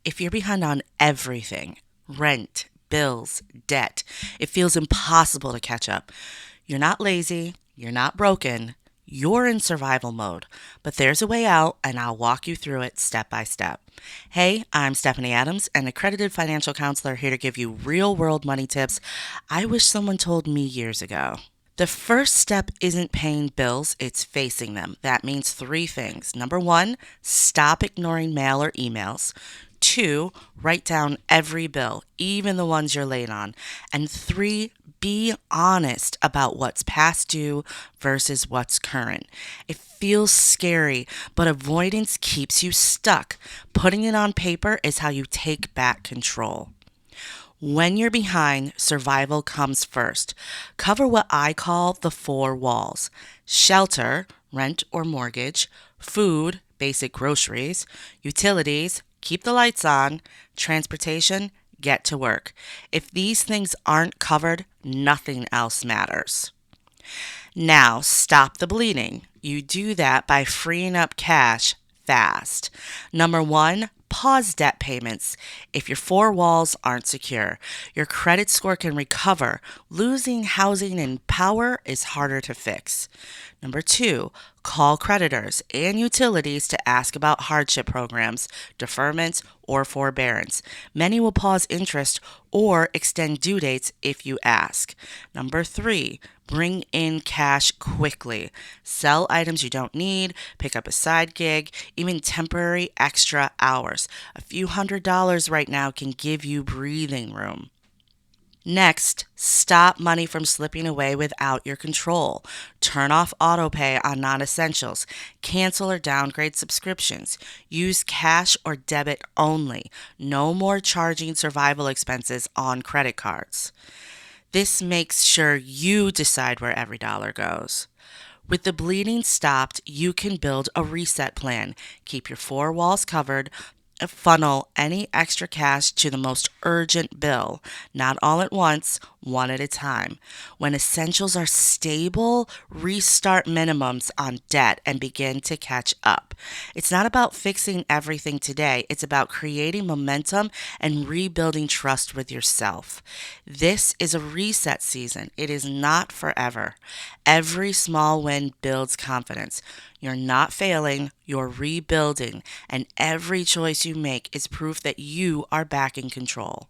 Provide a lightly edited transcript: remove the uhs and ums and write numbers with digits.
If you're behind on everything, rent, bills, debt, it feels impossible to catch up. You're not lazy, you're not broken, you're in survival mode. But there's a way out, and I'll walk you through it step by step. Hey, I'm Stephanie Adams, an accredited financial counselor here to give you real world money tips I wish someone told me years ago. The first step isn't paying bills, it's facing them. That means three things. Number one, stop ignoring mail or emails. Two, write down every bill, even the ones you're late on. And three, be honest about what's past due versus what's current. It feels scary, but avoidance keeps you stuck. Putting it on paper is how you take back control. When you're behind, survival comes first. Cover what I call the four walls: shelter, rent or mortgage, food, basic groceries, utilities, keep the lights on, transportation, get to work. If these things aren't covered, nothing else matters. Now, stop the bleeding. You do that by freeing up cash fast. Number one, pause debt payments if your four walls aren't secure. Your credit score can recover. Losing housing and power is harder to fix. Number two, call creditors and utilities to ask about hardship programs, deferments, or forbearance. Many will pause interest or extend due dates if you ask. Number three, bring in cash quickly. Sell items you don't need, pick up a side gig, even temporary extra hours. A few $100s right now can give you breathing room. Next, stop money from slipping away without your control. Turn off autopay on non essentials. Cancel or downgrade subscriptions. Use cash or debit only. No more charging survival expenses on credit cards. This makes sure you decide where every dollar goes. With the bleeding stopped, you can build a reset plan. Keep your four walls covered. Funnel any extra cash to the most urgent bill, not all at once, one at a time. When essentials are stable, restart minimums on debt and begin to catch up. It's not about fixing everything today, it's about creating momentum and rebuilding trust with yourself. This is a reset season, it is not forever. Every small win builds confidence. You're not failing, you're rebuilding, and every choice you make is proof that you are back in control.